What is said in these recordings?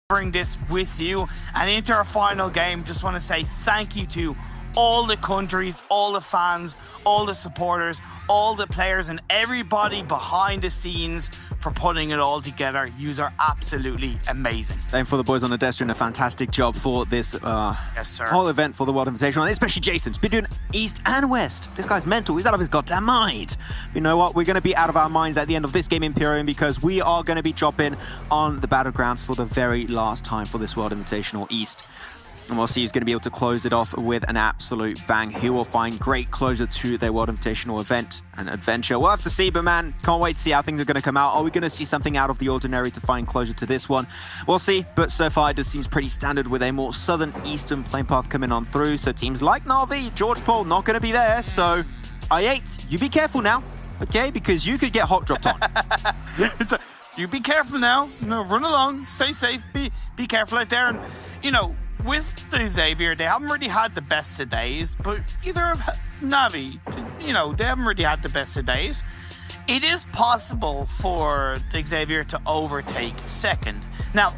Bring this with you. And into our final game, just want to say thank you to all the countries, all the fans, all the supporters, all the players, and everybody behind the scenes for putting it all together. Yous are absolutely amazing. Same for the boys on the desk doing a fantastic job for this yes, sir. whole event for the World Invitational, especially Jason. He's been doing East and West. This guy's mental. He's out of his goddamn mind. You know what? We're going to be out of our minds at the end of this game, Imperium, because we are going to be dropping on the Battlegrounds for the very last time for this World Invitational East. And we'll see who's going to be able to close it off with an absolute bang. Who will find great closure to their World Invitational event and adventure. We'll have to see, but man, can't wait to see how things are going to come out. Are we going to see something out of the ordinary to find closure to this one? We'll see, but so far it just seems pretty standard with a more southern eastern plane path coming on through. So teams like Na'Vi, George Paul, not going to be there. So I8, you be careful now, okay? Because you could get hot dropped on. You be careful now. No, run along, stay safe, be careful out there. And, you know, with the Xavier, they haven't really had the best of days, but either of Na'Vi, you know, they haven't really had the best of days. It is possible for the Xavier to overtake second. Now,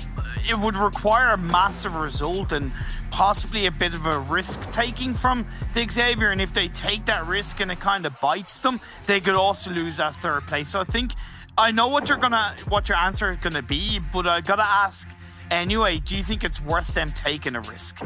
it would require a massive result and possibly a bit of a risk-taking from the Xavier, and if they take that risk and it kind of bites them, they could also lose that third place. So I think I know what your answer is gonna be, but I gotta ask anyway, do you think it's worth them taking a risk?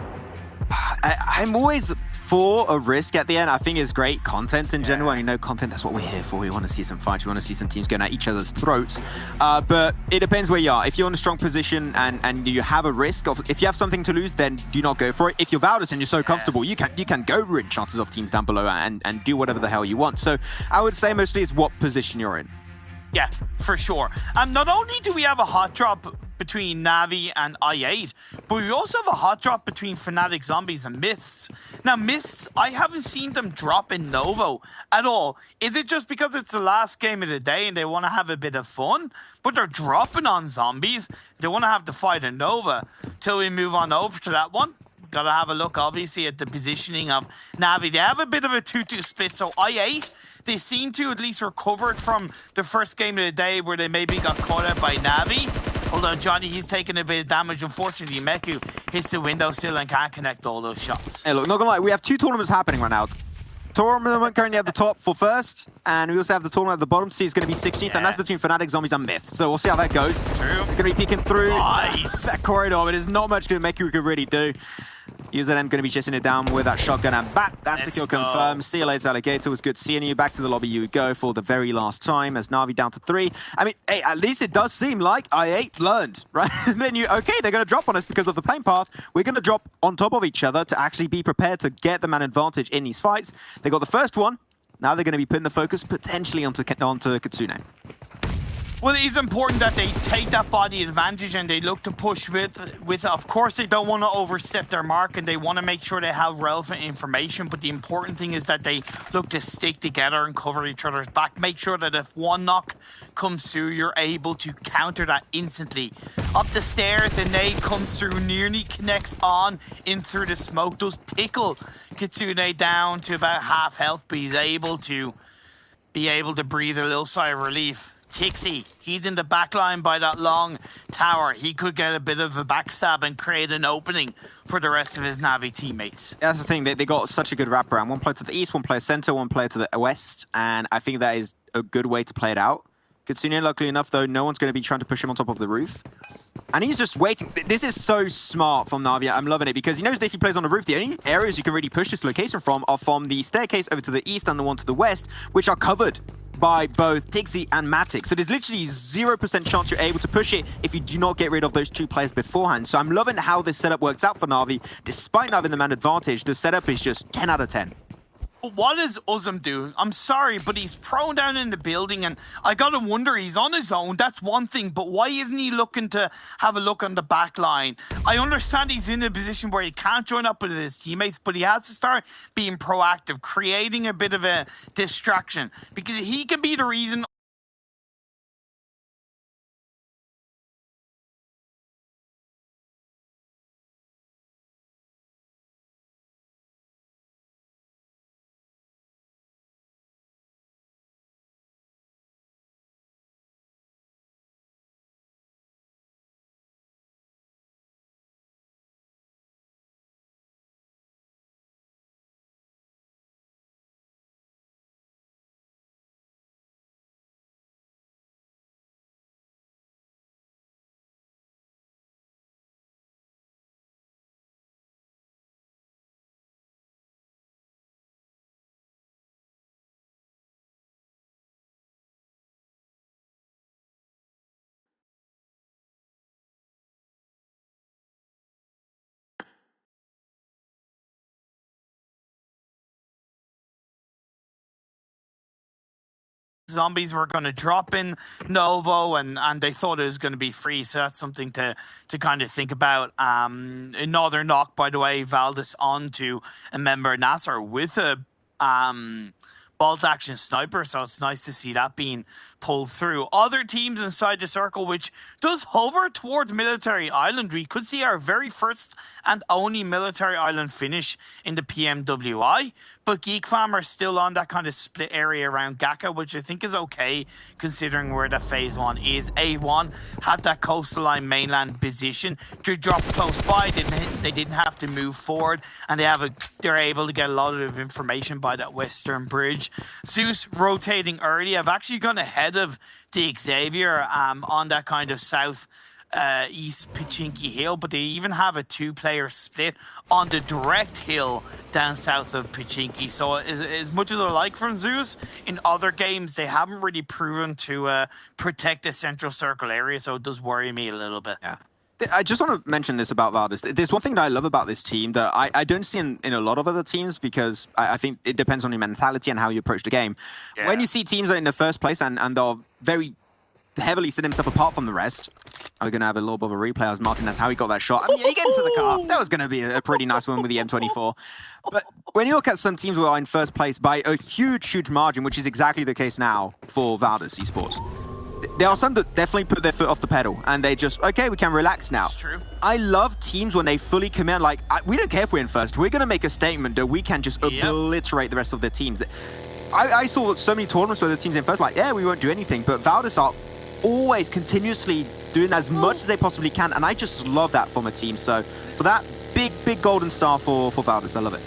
I'm always for a risk at the end. I think it's great content in general, and you know, content, that's what we're here for. We want to see some fights, we want to see some teams going at each other's throats, but it depends where you are. If you're in a strong position and you have a risk of, if you have something to lose, then do not go for it. If you're Valdez and you're so comfortable, you can go ruin chances of teams down below and do whatever the hell you want. So I would say mostly it's what position you're in. Yeah, for sure. Not only do we have a hot drop between Na'Vi and I8, but we also have a hot drop between Fnatic Zombies and Myths. Now, Myths, I haven't seen them drop in Novo at all. Is it just because it's the last game of the day and they want to have a bit of fun? But they're dropping on Zombies. They want to have the fight in Nova. Till we move on over to that one, gotta have a look, obviously, at the positioning of Na'Vi. They have a bit of a 2-2 split, so I8, they seem to at least recovered from the first game of the day where they maybe got caught out by Na'Vi. Hold on, Johnny, he's taking a bit of damage. Unfortunately, Meku hits the window sill and can't connect all those shots. Hey, look, not gonna lie, we have two tournaments happening right now. Tournament currently at the top for first, and we also have the tournament at the bottom. See, it's going to be 16th, and that's between Fnatic, Zombies, and Myth. So we'll see how that goes. True. They're going to be peeking through that Nice. corridor, but there's not much Meku could really do. UZM going to be chasing it down with that shotgun and bat. That's the kill confirmed. See you later, Alligator. It was good seeing you. Back to the lobby you would go for the very last time as Na'Vi down to 3. I mean, hey, at least it does seem like I8 learned, right? And then okay, they're going to drop on us because of the plane path. We're going to drop on top of each other to actually be prepared to get the man advantage in these fights. They got the first one. Now they're going to be putting the focus potentially onto Kitsune. Well, it is important that they take that body advantage and they look to push with. Of course, they don't want to overstep their mark and they want to make sure they have relevant information. But the important thing is that they look to stick together and cover each other's back. Make sure that if one knock comes through, you're able to counter that instantly. Up the stairs, the nade comes through, nearly connects on in through the smoke. Does tickle Kitsune down to about half health, but he's able to breathe a little sigh of relief. Tixie, he's in the back line by that long tower. He could get a bit of a backstab and create an opening for the rest of his Na'Vi teammates. That's the thing, they got such a good wraparound. One player to the east, one player center, one player to the west, and I think that is a good way to play it out. Kitsune, luckily enough, though, no one's going to be trying to push him on top of the roof. And he's just waiting. This is so smart from Na'Vi. I'm loving it because he knows that if he plays on the roof, the only areas you can really push this location from are from the staircase over to the east and the one to the west, which are covered by both Tixie and Matic. So there's literally 0% chance you're able to push it if you do not get rid of those two players beforehand. So I'm loving how this setup works out for Na'Vi. Despite not having the man advantage, the setup is just 10 out of 10. What is Uzum doing? I'm sorry, but he's prone down in the building, and I gotta wonder, he's on his own, that's one thing, but why isn't he looking to have a look on the back line? I understand he's in a position where he can't join up with his teammates, but he has to start being proactive, creating a bit of a distraction, because he can be the reason zombies were going to drop in Novo, and they thought it was going to be free. So that's something to kind of think about. Another knock, by the way, Valdez onto a member Nasser with a bolt action sniper, so it's nice to see that being pulled through. Other teams inside the circle, which does hover towards Military Island. We could see our very first and only Military Island finish in the PMWI, but Geek Fam are still on that kind of split area around Gaka, which I think is okay considering where that phase 1 is. A1 had that coastline mainland position to drop close by. They didn't have to move forward, and they're able to get a lot of information by that western bridge. Zeus rotating early. I've actually gone ahead of the Xavier on that kind of south east Pachinki Hill, but they even have a 2-player split on the direct hill down south of Pachinki. So as much as I like from Zeus, in other games they haven't really proven to protect the central circle area, so it does worry me a little bit. Yeah. I just want to mention this about Valdez. There's one thing that I love about this team that I don't see in a lot of other teams, because I think it depends on your mentality and how you approach the game. Yeah. When you see teams in the first place and they're very heavily set himself apart from the rest. We're going to have a little bit of a replay as Martinez, how he got that shot. I mean, he get into the car. That was going to be a pretty nice one with the M24. But when you look at some teams who are in first place by a huge, huge margin, which is exactly the case now for Valdez Esports, there are some that definitely put their foot off the pedal and they just, okay, we can relax now. That's true. I love teams when they fully commit, like, we don't care if we're in first. We're going to make a statement that we can just obliterate the rest of their teams. I saw so many tournaments where the teams in first, like, yeah, we won't do anything, but Valdez are always continuously doing as much as they possibly can, and I just love that from a team. So for that, big golden star for Valdez. I love it.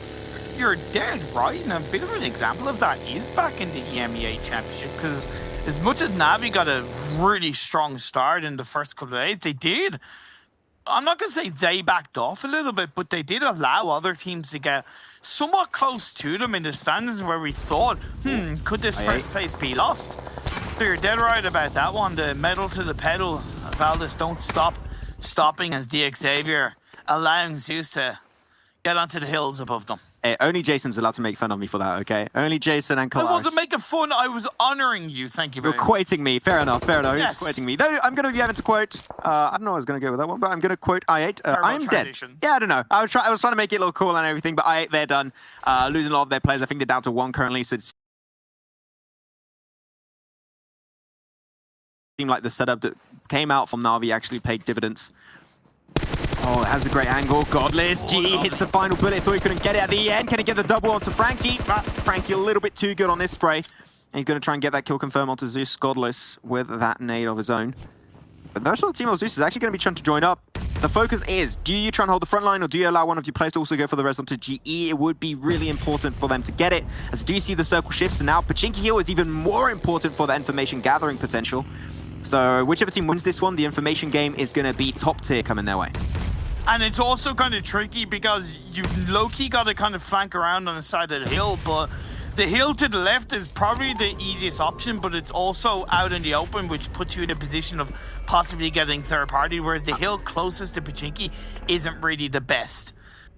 You're dead right, and a bit of an example of that is back in the EMEA Championship, because as much as Navi got a really strong start in the first couple of days, they did, I'm not going to say they backed off a little bit, but they did allow other teams to get somewhat close to them in the standings where we thought, could this first place be lost? So you're dead right about that one. The metal to the pedal. Valdez don't stop stopping as the Xavier, allowing Zeus to get onto the hills above them. Hey, only Jason's allowed to make fun of me for that, okay? Only Jason and Kalaris. I wasn't making fun. I was honoring you. Thank you very much. You're quoting me. Fair enough. Yes. He's quoting me. Though I'm going to be having to quote, I don't know I was going to go with that one, but I'm going to quote I8. I'm dead. Yeah, I don't know. I was trying to make it look cool and everything, but I8, they're done. Losing a lot of their players. I think they're down to 1 currently, so it's seemed like the setup that came out from Na'Vi actually paid dividends. Oh, it has a great angle. Godless. G hits the final bullet. Thought he couldn't get it at the end. Can he get the double onto Frankie? Frankie a little bit too good on this spray. And he's going to try and get that kill confirm onto Zeus. Godless with that nade of his own. But the rest of the team of Zeus is actually going to be trying to join up. The focus is, do you try and hold the front line, or do you allow one of your players to also go for the res onto GE? It would be really important for them to get it. As do you see the circle shifts, and now Pachinki Hill is even more important for the information gathering potential. So whichever team wins this one, the information game is going to be top tier coming their way. And it's also kind of tricky because you low-key got to kind of flank around on the side of the hill, but the hill to the left is probably the easiest option, but it's also out in the open, which puts you in a position of possibly getting third party, whereas the hill closest to Pachinki isn't really the best.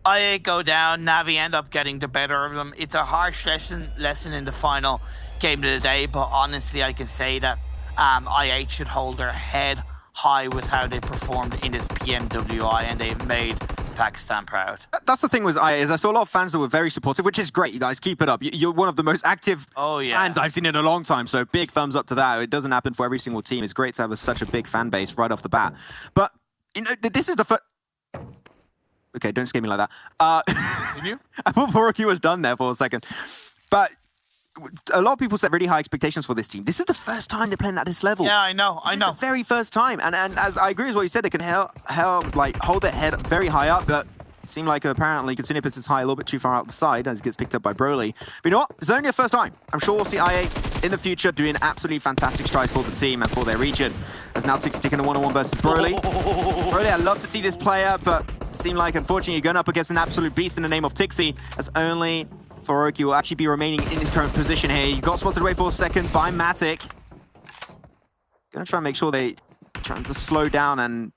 I8 go down, Navi end up getting the better of them. It's a harsh lesson in the final game of the day, but honestly, I can say that I8 should hold their head high with how they performed in this PMWI, and they've made Pakistan proud. That's the thing with IA, is I saw a lot of fans that were very supportive, which is great. You guys keep it up. You're one of the most active fans I've seen in a long time, so big thumbs up to that. It doesn't happen for every single team. It's great to have such a big fan base right off the bat. But, you know, this is the first... Okay, don't scare me like that. Did you? I thought Pubg was done there for a second. But a lot of people set really high expectations for this team. This is the first time they're playing at this level. Yeah, I know. This is the very first time. And as I agree with what you said, they can hold their head very high up, but it seemed like apparently Katsune puts his high a little bit too far out the side as it gets picked up by Broly. But you know what? It's only a first time. I'm sure we'll see IA in the future doing absolutely fantastic strides for the team and for their region. As now Tixi taking a 1-on-1 versus Broly. Broly, I'd love to see this player, but it seemed like, unfortunately, you're going up against an absolute beast in the name of Tixi. As only Faroki will actually be remaining in his current position here. He got spotted away for a second by Matic. Gonna try and make sure they trying to slow down and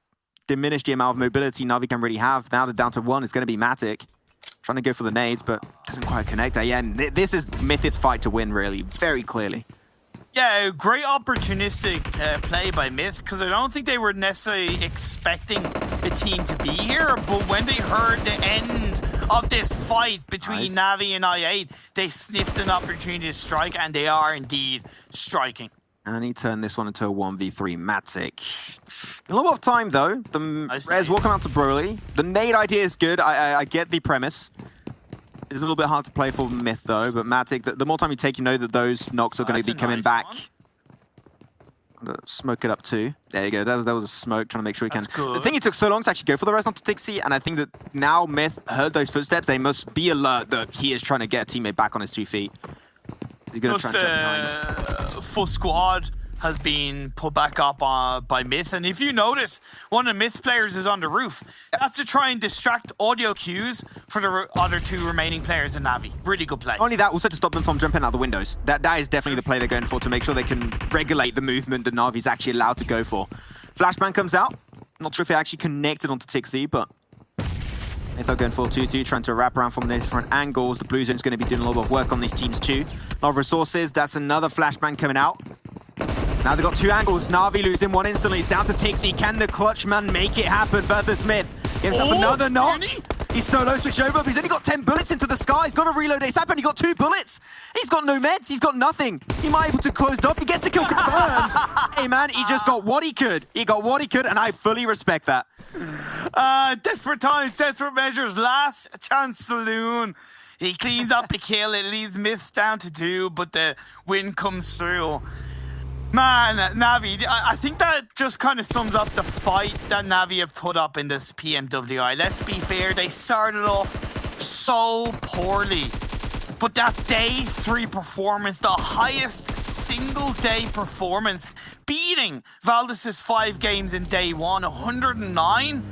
diminish the amount of mobility Na'Vi can really have. Now they're down to 1. It's going to be Matic. Trying to go for the nades, but doesn't quite connect. Yeah, and this is Myth's fight to win, really, very clearly. Yeah, great opportunistic play by Myth, because I don't think they were necessarily expecting the team to be here, but when they heard the end of this fight between Navi and I8, they sniffed an opportunity to strike, and they are indeed striking. And he turned this one into a 1v3 Matic. A little bit of time, though. The Res will come out to Broly. The nade idea is good. I get the premise. It's a little bit hard to play for Myth, though, but Matic, the more time you take, you know that those knocks are going to be coming back. Smoke it up, too. There you go. That was a smoke, trying to make sure he can. Good. The thing it took so long to actually go for the Res onto Tixi, and I think that now Myth heard those footsteps. They must be alert that he is trying to get a teammate back on his 2 feet. He's going to try and jump behind. Full squad has been put back up by Myth, and if you notice, one of the Myth players is on the roof. That's to try and distract audio cues for the other 2 remaining players in Navi. Really good play. Not only that, also to stop them from jumping out the windows. That is definitely the play they're going for, to make sure they can regulate the movement that Navi's actually allowed to go for. Flashbang comes out. Not sure if it actually connected onto Tixi, but they're going for 2-2, trying to wrap around from different angles. The Blue Zone's going to be doing a lot of work on these teams too. A lot of resources. That's another flashbang coming out. Now they've got 2 angles. Na'Vi losing one instantly. It's down to Tixi. Can the clutch man make it happen? Bertha Smith gives up another knock. He's solo switched over, but he's only got 10 bullets into the sky. He's got to reload ASAP, and he got 2 bullets. He's got no meds. He's got nothing. He might be able to close it off. He gets the kill confirmed. Hey, man, he just got what he could. He got what he could, and I fully respect that. Desperate times, desperate measures. Last chance saloon. He cleans up the kill. It leaves Myth down to 2, but the win comes through. Man, Navi, I think that just kind of sums up the fight that Navi have put up in this PMWI. Let's be fair, they started off so poorly. But that day 3 performance, the highest single day performance, beating Valdez's 5 games in day 1, 109,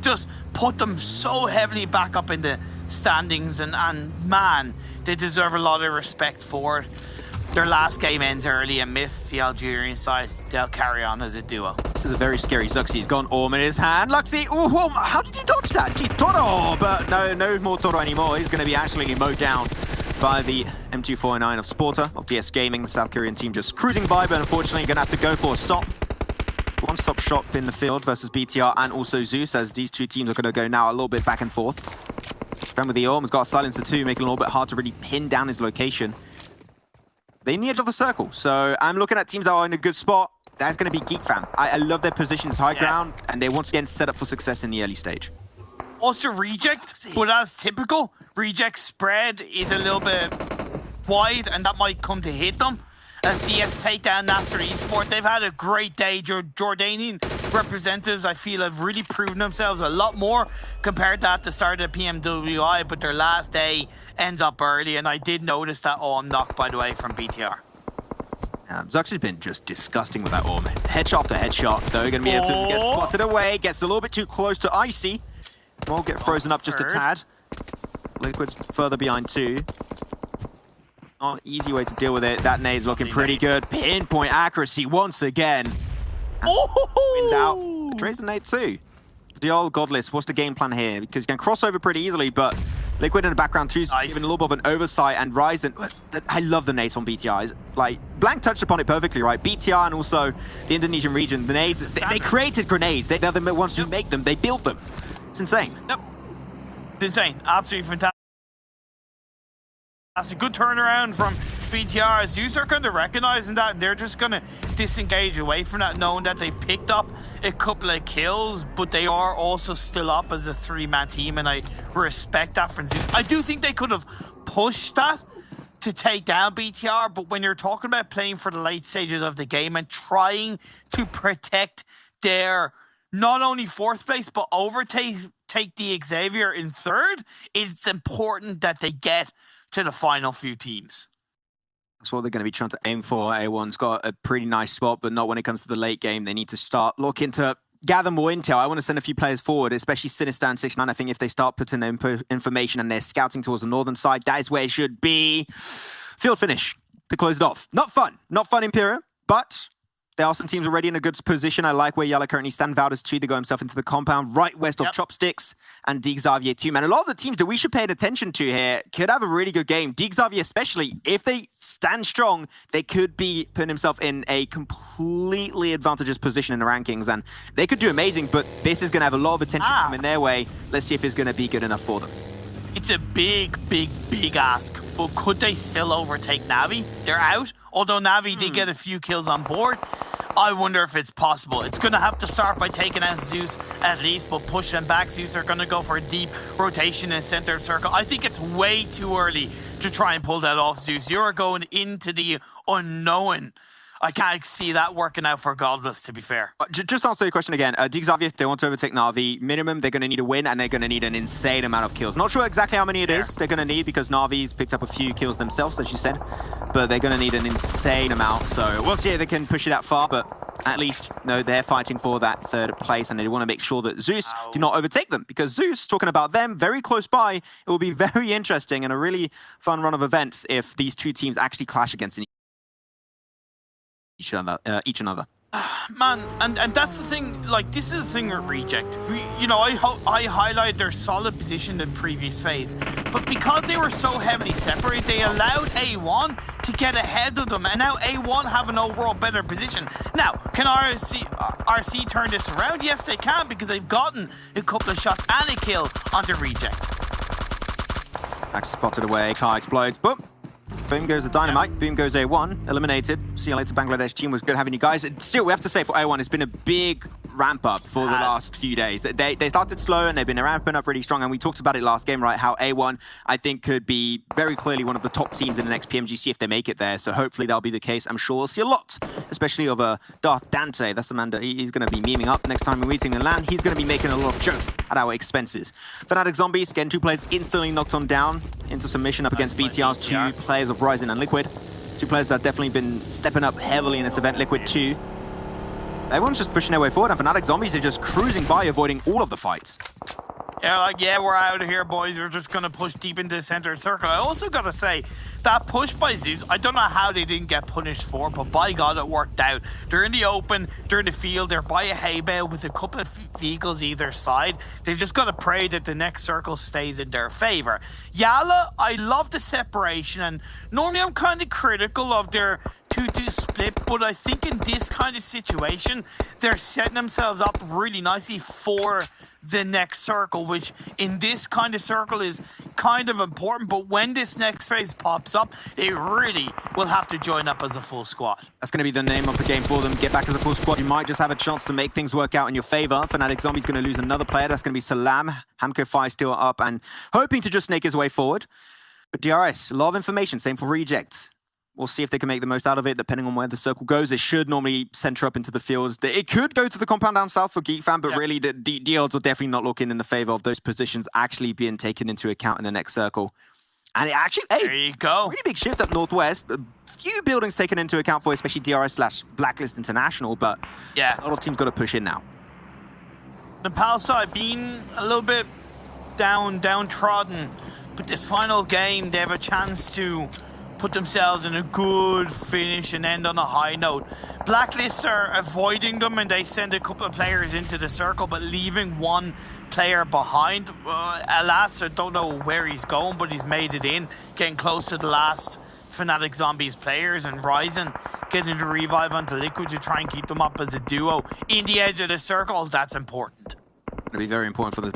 just put them so heavily back up in the standings. And man, they deserve a lot of respect for it. Their last game ends early, and Myths, the Algerian side, they'll carry on as a duo. This is a very scary Zuxi. He's got an Orm in his hand. Luxy, oh, how did you dodge that? Geez, Toro, but no more Toro anymore. He's going to be absolutely mowed down by the M249 of Sporter, of DS Gaming. The South Korean team just cruising by, but unfortunately going to have to go for a stop. One-stop shop in the field versus BTR and also Zeus, as these 2 teams are going to go now a little bit back and forth. Friend with the Orm has got a silencer too, making it a little bit hard to really pin down his location. They're in the edge of the circle, so I'm looking at teams that are in a good spot. That's going to be Geek Fam. I love their positions high ground, and they once again set up for success in the early stage. Also Reject, but as typical, Reject spread is a little bit wide, and that might come to hit them. As DS take down Nasser Esport, they've had a great day. Jordanian representatives, I feel, have really proven themselves a lot more compared to at the start of the PMWI, but their last day ends up early, and I did notice that Orm knock, by the way, from BTR. Zux has been just disgusting with that Orm. Headshot after headshot, though, going to be able to get spotted away, gets a little bit too close to Icy. Will get frozen up just a tad. Liquid's further behind too. Not an easy way to deal with it. That nade's looking pretty good. Pinpoint accuracy once again. Wins out. Betrays the nade too. The old Godless, what's the game plan here? Because you can cross over pretty easily, but Liquid in the background too is giving a little bit of an oversight, and Ryzen, I love the nades on BTR. Like, Blank touched upon it perfectly, right? BTR and also the Indonesian region, the nades, they created grenades. They're the ones who make them, they build them. It's insane. Yep. It's insane. Absolutely fantastic. That's a good turnaround from BTR. Zeus are kind of recognizing that, and they're just going to disengage away from that, knowing that they've picked up a couple of kills, but they are also still up as a 3-man team, and I respect that from Zeus. I do think they could have pushed that to take down BTR, but when you're talking about playing for the late stages of the game and trying to protect their not only 4th place, but overtake the Xavier in 3rd, it's important that they get to the final few teams. That's what they're going to be trying to aim for. A1's got a pretty nice spot, but not when it comes to the late game. They need to start looking to gather more intel. I want to send a few players forward, especially Sinister and 6ix9ine. I think if they start putting their information and they're scouting towards the northern side, that is where it should be. Field finish to close it off. Not fun. Not fun, Imperium, but There are some teams already in a good position. I like where Yala currently stand. Valdez 2, they got himself into the compound right west of Chopsticks, and Dig Xavier 2. Man, a lot of the teams that we should pay attention to here could have a really good game. Dig Xavier especially, if they stand strong, they could be putting himself in a completely advantageous position in the rankings, and they could do amazing, but this is going to have a lot of attention coming their way. Let's see if it's going to be good enough for them. It's a big ask, but could they still overtake Navi? They're out, although Navi did get a few kills on board. I wonder if it's possible. It's going to have to start by taking out Zeus at least, but push them back. Zeus are going to go for a deep rotation in center of circle. I think it's way too early to try and pull that off, Zeus. You're going into the unknown. I can't see that working out for Godless, to be fair. Just answer your question again. Dig Xavier, they want to overtake Na'Vi. Minimum, they're going to need a win, and they're going to need an insane amount of kills. Not sure exactly how many it is they're going to need, because Na'Vi's picked up a few kills themselves, as you said. But they're going to need an insane amount, so we'll see if they can push it that far. But at least, no, they're fighting for that third place, and they want to make sure that Zeus do not overtake them. Because Zeus, talking about them, very close by, it will be very interesting and a really fun run of events if these two teams actually clash against each another. Man, and that's the thing, like, this is the thing with Reject. I highlighted their solid position in the previous phase, but because they were so heavily separated, they allowed A1 to get ahead of them, and now A1 have an overall better position. Now, can RC turn this around? Yes, they can, because they've gotten a couple of shots and a kill onto Reject. Max spotted away, car explodes, boom. Boom goes the dynamite, boom goes A1, eliminated. See you later, Bangladesh team. Was good having you guys. Still, we have to say for A1, it's been a big ramp up for the last few days. They started slow and they've been ramping up really strong, and we talked about it last game, right? How A1, I think, could be very clearly one of the top teams in the next PMGC if they make it there. So hopefully that'll be the case. I'm sure we'll see a lot, especially of Darth Dante. That's the man that he's going to be memeing up next time we're meeting in LAN. He's going to be making a lot of jokes at our expenses. Fnatic Zombies, getting 2 players instantly knocked on down into submission up against BTR's 2 players of Ryzen and Liquid. 2 players that have definitely been stepping up heavily in this event. Liquid 2. Everyone's just pushing their way forward, and Fnatic Zombies are just cruising by, avoiding all of the fights. Yeah, we're out of here, boys. We're just going to push deep into the center circle. I also got to say, that push by Zeus, I don't know how they didn't get punished for, but by God, it worked out. They're in the open, they're in the field, they're by a hay bale with a couple of vehicles either side. They've just got to pray that the next circle stays in their favor. Yala, I love the separation, and normally I'm kind of critical of their 2-2 split, but I think in this kind of situation, they're setting themselves up really nicely for the next circle, which in this kind of circle is kind of important, but when this next phase pops up, they really will have to join up as a full squad. That's going to be the name of the game for them. Get back as a full squad. You might just have a chance to make things work out in your favor. Fnatic Zombies going to lose another player. That's going to be Salam. Hamco Fire still up and hoping to just snake his way forward. But DRS, a lot of information. Same for Reject. We'll see if they can make the most out of it, depending on where the circle goes. It should normally center up into the fields. It could go to the compound down south for GeekFam, but really the odds are definitely not looking in the favor of those positions actually being taken into account in the next circle. And it actually, there you go. Really big shift up northwest. A few buildings taken into account for, especially DRS/Blacklist International, but a lot of teams got to push in now. Nepal side being a little bit downtrodden, but this final game, they have a chance to put themselves in a good finish and end on a high note. Blacklists are avoiding them, and they send a couple of players into the circle, but leaving one player behind. Alas, I don't know where he's going, but he's made it in, getting close to the last Fnatic Zombies players, and Ryzen getting the revive onto Liquid to try and keep them up as a duo in the edge of the circle. That's important. It'll be very important for them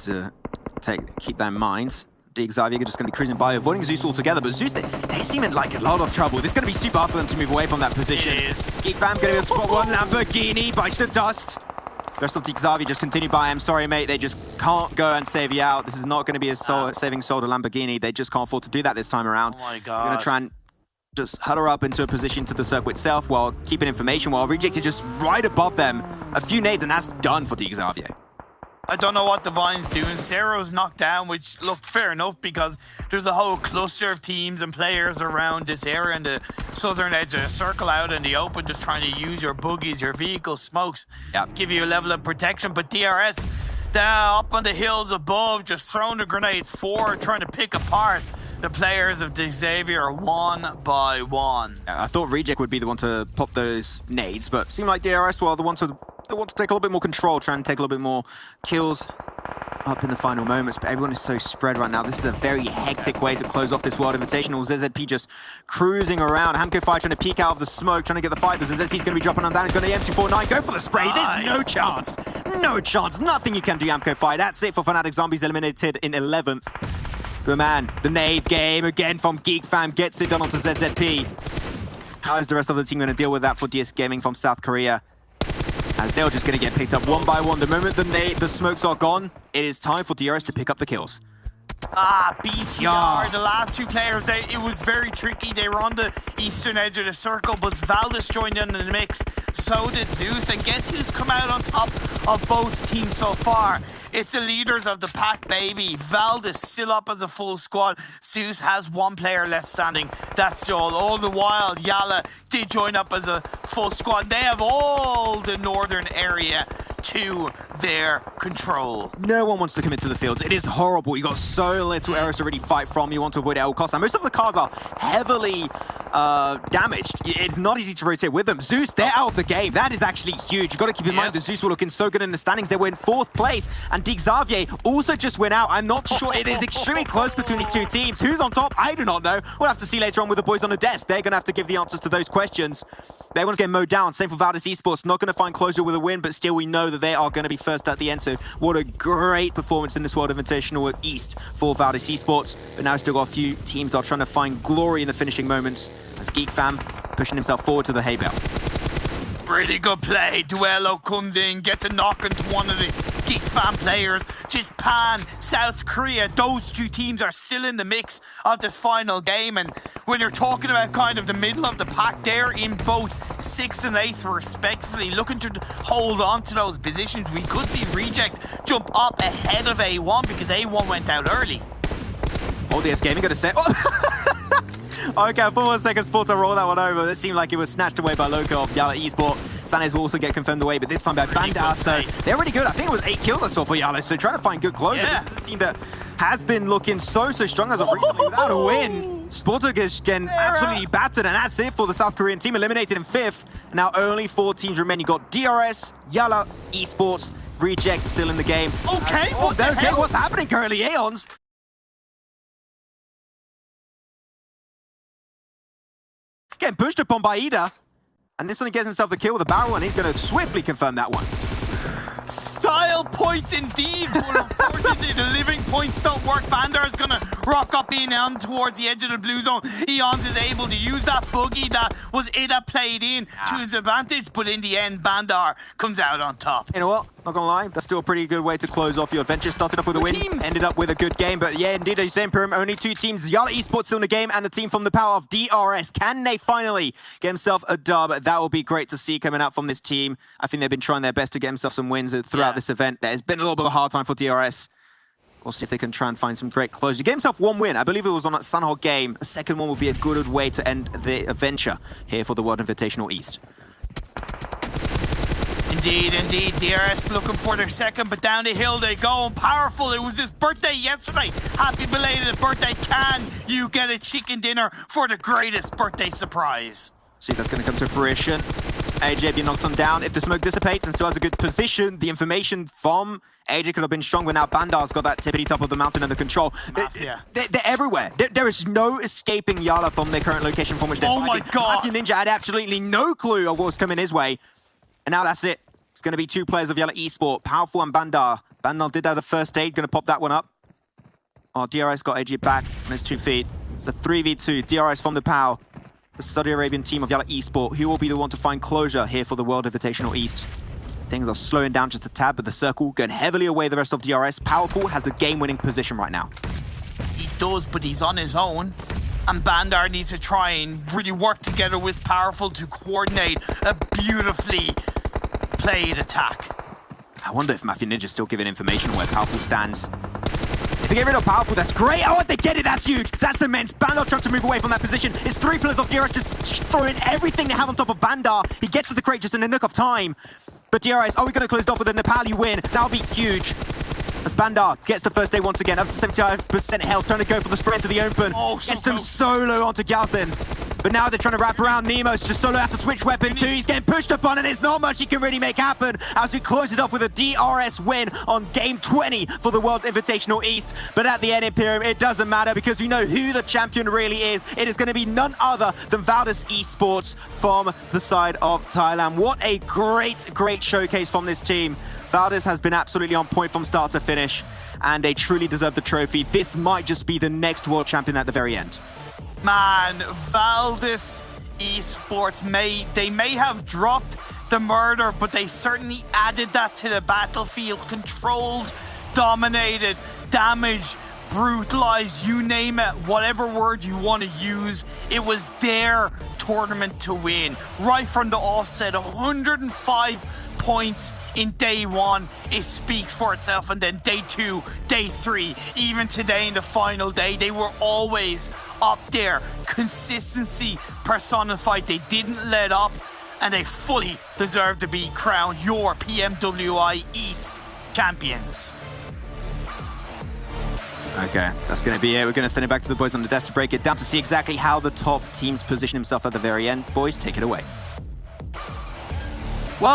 to keep that in mind. Dig Xavier just going to be cruising by, avoiding Zeus altogether, but Zeus, they seem in like a lot of trouble. This is going to be super hard for them to move away from that position. It is. GeekFam going to be able to spot one Lamborghini, bites the dust. The rest of Dig Xavier just continue by. I'm sorry, mate, they just can't go and save you out. This is not going to be a saving soul to Lamborghini. They just can't afford to do that this time around. Oh my God. They're going to try and just huddle up into a position to the circle itself while keeping information, while Rejected just right above them. A few nades, and that's done for Dig Xavier. I don't know what Divine's doing. Cero's knocked down, which looked fair enough because there's a whole cluster of teams and players around this area and the southern edge of the circle out in the open, just trying to use your boogies, your vehicle smokes, give you a level of protection. But DRS, down up on the hills above, just throwing the grenades forward, trying to pick apart the players of Xavier one by one. I thought Reject would be the one to pop those nades, but seemed like DRS were the one to take a little bit more control, trying to take a little bit more kills up in the final moments, but everyone is so spread right now. This is a very hectic way to close off this World Invitational. ZZP just cruising around. Hamco Fire trying to peek out of the smoke, trying to get the fight, but ZZP's going to be dropping on down. He's going to M249, go for the spray. There's no chance. No chance. Nothing you can do, Hamco Fire. That's it for Fnatic. Zombies eliminated in 11th. But man, the nade game again from Geek Fam gets it done onto ZZP. How is the rest of the team going to deal with that for DS Gaming from South Korea? As they're just going to get picked up one by one. The moment the smokes are gone, it is time for DRS to pick up the kills. BTR, the last two players, it was very tricky. They were on the eastern edge of the circle, but Valdez joined in the mix. So did Zeus, and guess who's come out on top of both teams so far? It's the leaders of the pack, baby. Valdez still up as a full squad. Zeus has one player left standing. That's Joel. All the while, Yala did join up as a full squad. They have all the northern area to their control. No one wants to commit to the fields. It is horrible. You got so little areas to really fight from. You want to avoid it at all costs. And most of the cars are heavily damaged. It's not easy to rotate with them. Zeus, they're out of the game. That is actually huge. You've got to keep in mind that Zeus were looking so good in the standings. They were in 4th place. And Xavier also just went out. I'm not sure. It is extremely close between these two teams. Who's on top? I do not know. We'll have to see later on with the boys on the desk. They're going to have to give the answers to those questions. Everyone's getting mowed down. Same for Valdez Esports. Not going to find closure with a win, but still we know that they are going to be first at the end. So what a great performance in this World Invitational East for Valdez Esports. But now still got a few teams that are trying to find glory in the finishing moments. As Geek Fam pushing himself forward to the hay bale. Really good play. Duello comes in, gets a knock into one of the Geek Fam players. Japan, South Korea, those two teams are still in the mix of this final game. And when you're talking about kind of the middle of the pack, they're in both 6th and 8th respectively, looking to hold on to those positions. We could see Reject jump up ahead of A1 because A1 went out early. Oh, DS Gaming got a set. Okay, for 1 second, Sport to roll that one over. It seemed like it was snatched away by Loco of Yala Esport. Sanes will also get confirmed away, but this time by Bandar. So they're really good. I think it was 8 kills I saw for Yala. So trying to find good closure. Yeah. This is a team that has been looking so strong as of recently without a win. Sportage getting absolutely battered, and that's it for the South Korean team, eliminated in 5th. Now only 4 teams remain. You got DRS, Yala Esports, Reject still in the game. Okay, what the hell? What's happening currently? Aeons. Getting pushed upon by Ida. And this one gets himself the kill with a barrel, and he's going to swiftly confirm that one. Style points indeed, but unfortunately the living points don't work. Bandar is going to rock up Eon towards the edge of the blue zone. Eons is able to use that boogie that was Ida played in to his advantage, but in the end, Bandar comes out on top. You know what? Not gonna lie, that's still a pretty good way to close off your adventure. Started off with a win, ended up with a good game. But yeah, indeed, as you say, Imperium, only 2 teams. Yala Esports still in the game, and the team from the power of DRS. Can they finally get themselves a dub? That will be great to see coming out from this team. I think they've been trying their best to get themselves some wins throughout this event. There's been a little bit of a hard time for DRS. We'll see if they can try and find some great closure. Get himself 1 win. I believe it was on that Sunhog game. A second one would be a good way to end the adventure here for the World Invitational East. Indeed, DRS looking for their second, but down the hill they go. And Powerful, it was his birthday yesterday. Happy belated birthday. Can you get a chicken dinner for the greatest birthday surprise? See if that's going to come to fruition. AJ being knocked on down. If the smoke dissipates and still has a good position, the information from AJ could have been strong, but now Bandar's got that tippity top of the mountain under control. They're everywhere. There is no escaping Yala from their current location from which they're fighting. My God. Matthew Ninja had absolutely no clue of what was coming his way. And now that's it. It's going to be 2 players of Yala Esport, Powerful and Bandar. Bandar did have a first aid, going to pop that one up. Oh, DRS got AJ back on his 2 feet. It's a 3v2, DRS from the POW. The Saudi Arabian team of Yala Esport, who will be the one to find closure here for the World Invitational East. Things are slowing down just a tad, but the circle going heavily away the rest of DRS. Powerful has the game-winning position right now. He does, but he's on his own. And Bandar needs to try and really work together with Powerful to coordinate a beautifully played attack. I wonder if Matthew Ninja's still giving information on where Powerful stands. If they get rid of Powerful, that's great. Oh, they get it. That's huge. That's immense. Bandar trying to move away from that position. It's 3 pillars of DRS just throwing everything they have on top of Bandar. He gets to the crate just in a nick of time. But DRS, are we going to close it off with a Nepali win? That'll be huge. As Bandar gets the first day once again, up to 75% health, trying to go for the sprint to the open. Oh, so gets them close. solo onto Galton. But now they're trying to wrap around Nemo's. Just solo have to switch weapon too. He's getting pushed upon, and there's not much he can really make happen as we close it off with a DRS win on game 20 for the World Invitational East. But at the end, Imperium, it doesn't matter because we know who the champion really is. It is going to be none other than Valdez Esports from the side of Thailand. What a great showcase from this team. Valdez has been absolutely on point from start to finish, and they truly deserve the trophy. This might just be the next world champion at the very end. Man, Valdez Esports may have dropped the murder, but they certainly added that to the battlefield. Controlled, dominated, damaged, brutalized, you name it, whatever word you want to use. It was their tournament to win. Right from the offset, 105 points in day one. It speaks for itself. And then day two, day three, even today in the final day, they were always up there. Consistency personified. They didn't let up, and they fully deserve to be crowned your PMWI East champions. Okay, that's going to be it. We're going to send it back to the boys on the desk to break it down to see exactly how the top teams position himself at the very end. Boys, take it away.